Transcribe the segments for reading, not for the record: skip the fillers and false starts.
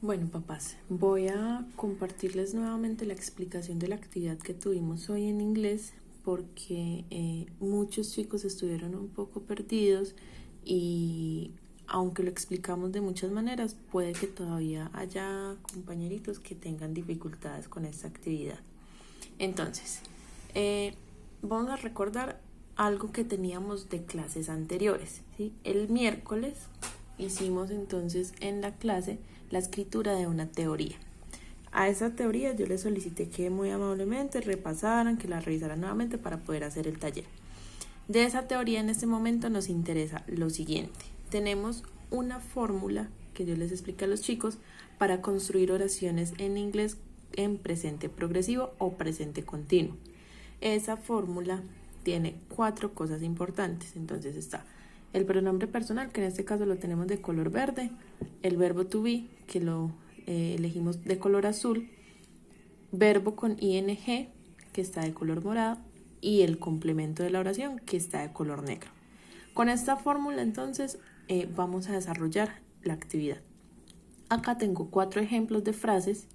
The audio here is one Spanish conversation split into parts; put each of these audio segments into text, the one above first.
Bueno, papás, voy a compartirles nuevamente la explicación de la actividad que tuvimos hoy en inglés porque muchos chicos estuvieron un poco perdidos y aunque lo explicamos de muchas maneras, puede que todavía haya compañeritos que tengan dificultades con esta actividad. Entonces, vamos a recordar algo que teníamos de clases anteriores, ¿sí? El miércoles hicimos entonces en la clase la escritura de una teoría. A esa teoría yo les solicité que muy amablemente repasaran, que la revisaran nuevamente para poder hacer el taller. De esa teoría en este momento nos interesa lo siguiente. Tenemos una fórmula que yo les expliqué a los chicos para construir oraciones en inglés en presente progresivo o presente continuo. Esa fórmula tiene 4 cosas importantes. Entonces está el pronombre personal, que en este caso lo tenemos de color verde, el verbo to be, que lo elegimos de color azul, verbo con ing, que está de color morado, y el complemento de la oración, que está de color negro. Con esta fórmula entonces vamos a desarrollar la actividad. Acá tengo 4 ejemplos de frases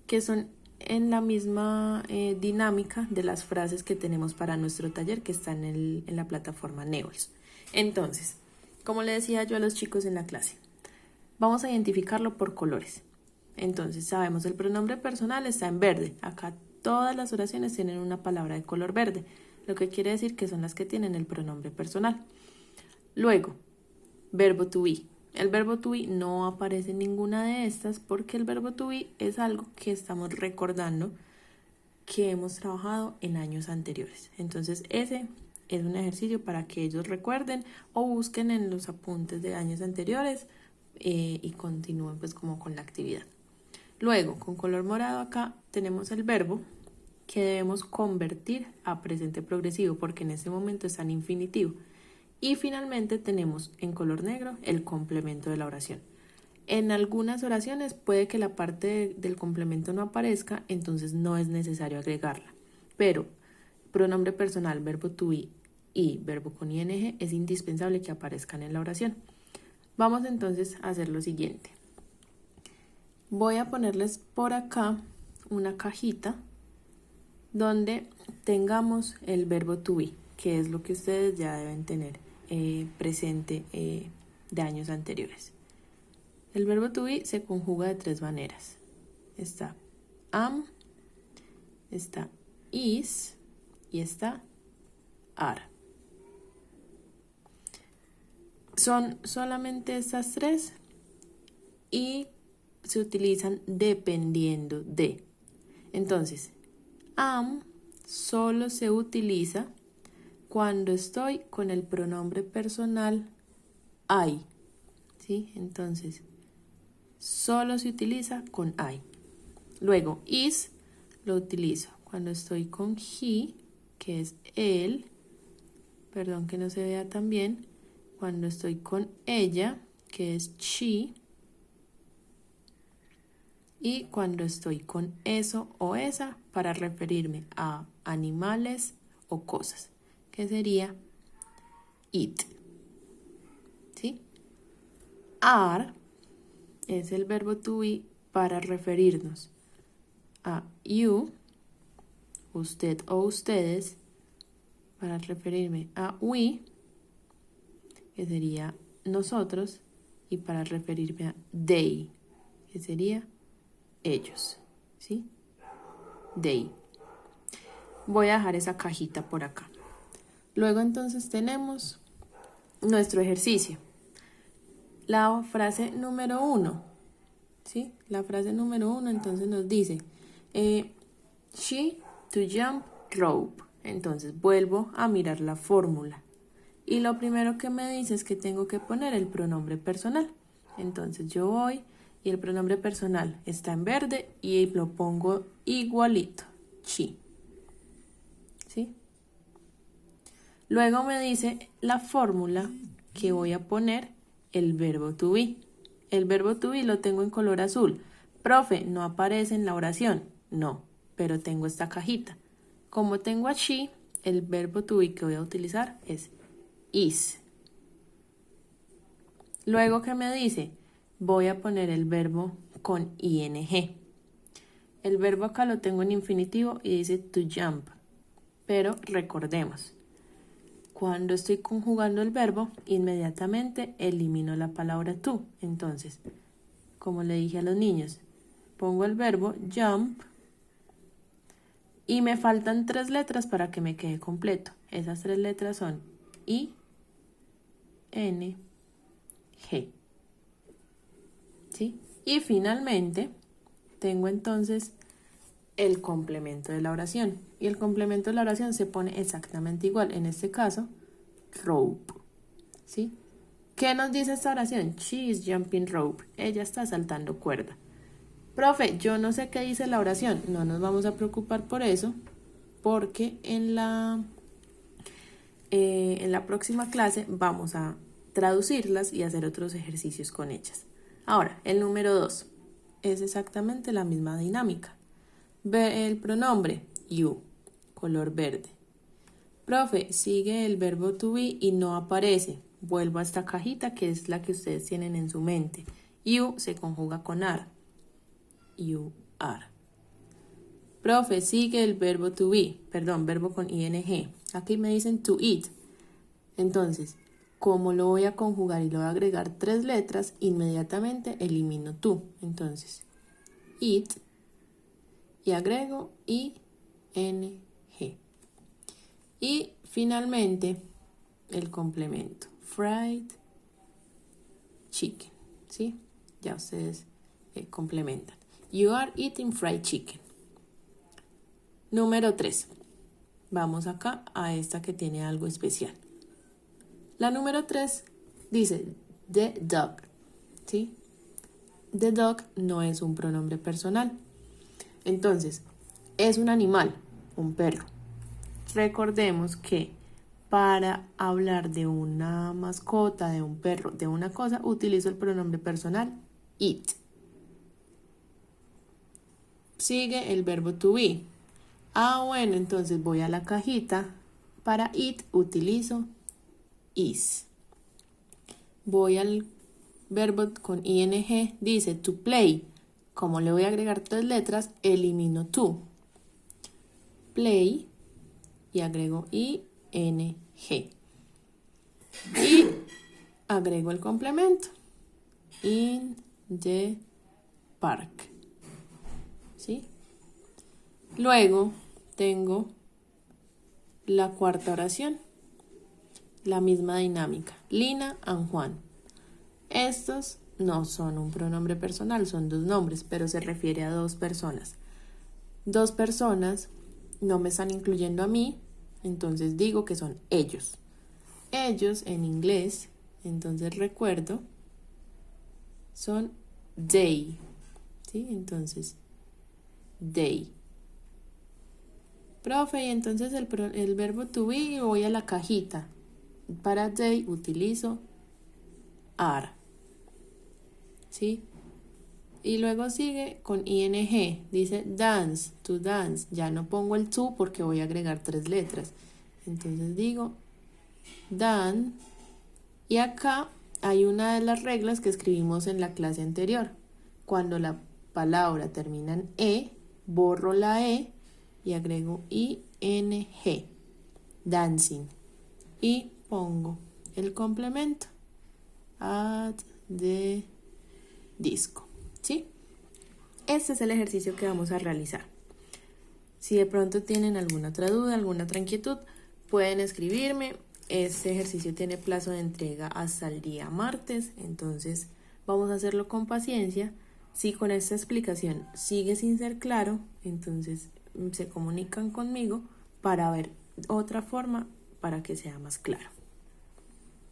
que son en la misma dinámica de las frases que tenemos para nuestro taller que están en la plataforma Neols. Entonces, como le decía yo a los chicos en la clase, vamos a identificarlo por colores. Entonces, sabemos el pronombre personal está en verde. Acá todas las oraciones tienen una palabra de color verde, lo que quiere decir que son las que tienen el pronombre personal. Luego, verbo to be. El verbo to be no aparece en ninguna de estas porque el verbo to be es algo que estamos recordando que hemos trabajado en años anteriores. Entonces ese es un ejercicio para que ellos recuerden o busquen en los apuntes de años anteriores y continúen pues como con la actividad. Luego, con color morado acá tenemos el verbo que debemos convertir a presente progresivo porque en este momento está en infinitivo. Y finalmente tenemos en color negro el complemento de la oración. En algunas oraciones puede que la parte del complemento no aparezca, entonces no es necesario agregarla. Pero pronombre personal, verbo to be y verbo con ing es indispensable que aparezcan en la oración. Vamos entonces a hacer lo siguiente. Voy a ponerles por acá una cajita donde tengamos el verbo to be, que es lo que ustedes ya deben tener presente de años anteriores. El verbo to be se conjuga de 3 maneras. Está am, está is y está are. Son solamente estas 3 y se utilizan dependiendo de. Entonces, am solo se utiliza cuando estoy con el pronombre personal I, ¿sí? Entonces, solo se utiliza con I. Luego, is lo utilizo cuando estoy con he, que es él, perdón que no se vea tan bien, cuando estoy con ella, que es she, y cuando estoy con eso o esa para referirme a animales o cosas, que sería it, ¿sí? Are es el verbo to be para referirnos a you, usted o ustedes, para referirme a we, que sería nosotros, y para referirme a they, que sería ellos, ¿sí? They. Voy a dejar esa cajita por acá. Luego entonces tenemos nuestro ejercicio. La frase número 1, ¿sí? La frase número 1 entonces nos dice she to jump rope. Entonces vuelvo a mirar la fórmula. Y lo primero que me dice es que tengo que poner el pronombre personal. Entonces yo voy y el pronombre personal está en verde y lo pongo igualito, she. ¿Sí? Luego me dice la fórmula que voy a poner el verbo to be. El verbo to be lo tengo en color azul. Profe, no aparece en la oración. No, pero tengo esta cajita. Como tengo a she, el verbo to be que voy a utilizar es is. Luego que me dice, voy a poner el verbo con ing. El verbo acá lo tengo en infinitivo y dice to jump. Pero recordemos, cuando estoy conjugando el verbo, inmediatamente elimino la palabra to. Entonces, como le dije a los niños, pongo el verbo jump y me faltan 3 letras para que me quede completo. Esas 3 letras son I, N, G. ¿Sí? Y finalmente tengo entonces el complemento de la oración. Y el complemento de la oración se pone exactamente igual. En este caso, rope. ¿Sí? ¿Qué nos dice esta oración? She is jumping rope. Ella está saltando cuerda. Profe, yo no sé qué dice la oración. No nos vamos a preocupar por eso, porque en la próxima clase vamos a traducirlas y hacer otros ejercicios con ellas. Ahora, el número 2 es exactamente la misma dinámica. Ve el pronombre you, color verde. Profe, sigue el verbo to be y no aparece. Vuelvo a esta cajita que es la que ustedes tienen en su mente. You se conjuga con are. You are. Profe, sigue el verbo to be, verbo con ing. Aquí me dicen to eat. Entonces, como lo voy a conjugar y le voy a agregar 3 letras, inmediatamente elimino to. Entonces, eat y agrego ing. Y finalmente, el complemento, fried chicken. ¿Sí? Ya ustedes complementan. You are eating fried chicken. Número 3. Vamos acá a esta que tiene algo especial. La número 3 dice the dog. ¿Sí? The dog no es un pronombre personal. Entonces, es un animal, un perro. Recordemos que para hablar de una mascota, de un perro, de una cosa, utilizo el pronombre personal it. Sigue el verbo to be. Bueno, entonces voy a la cajita. Para it utilizo is. Voy al verbo con ing, dice to play. Como le voy a agregar 3 letras, elimino to. Play y agrego ing. Y agrego el complemento. In the park. ¿Sí? Luego tengo la cuarta oración. La misma dinámica. Lina and Juan. Estos no son un pronombre personal, son 2 nombres, pero se refiere a 2 personas. 2 personas no me están incluyendo a mí, entonces digo que son ellos. Ellos en inglés, entonces recuerdo, son they. ¿Sí? Entonces, they. Profe, y entonces el verbo to be, voy a la cajita. Para they utilizo are. ¿Sí? Y luego sigue con ing. Dice dance, to dance. Ya no pongo el to porque voy a agregar 3 letras. Entonces digo dan. Y acá hay una de las reglas que escribimos en la clase anterior. Cuando la palabra termina en e, borro la e y agrego ing. Dancing. Y pongo el complemento. At the disco. ¿Sí? Este es el ejercicio que vamos a realizar. Si de pronto tienen alguna otra duda, alguna otra inquietud, pueden escribirme. Este ejercicio tiene plazo de entrega hasta el día martes, entonces vamos a hacerlo con paciencia. Si con esta explicación sigue sin ser claro, entonces se comunican conmigo para ver otra forma para que sea más claro.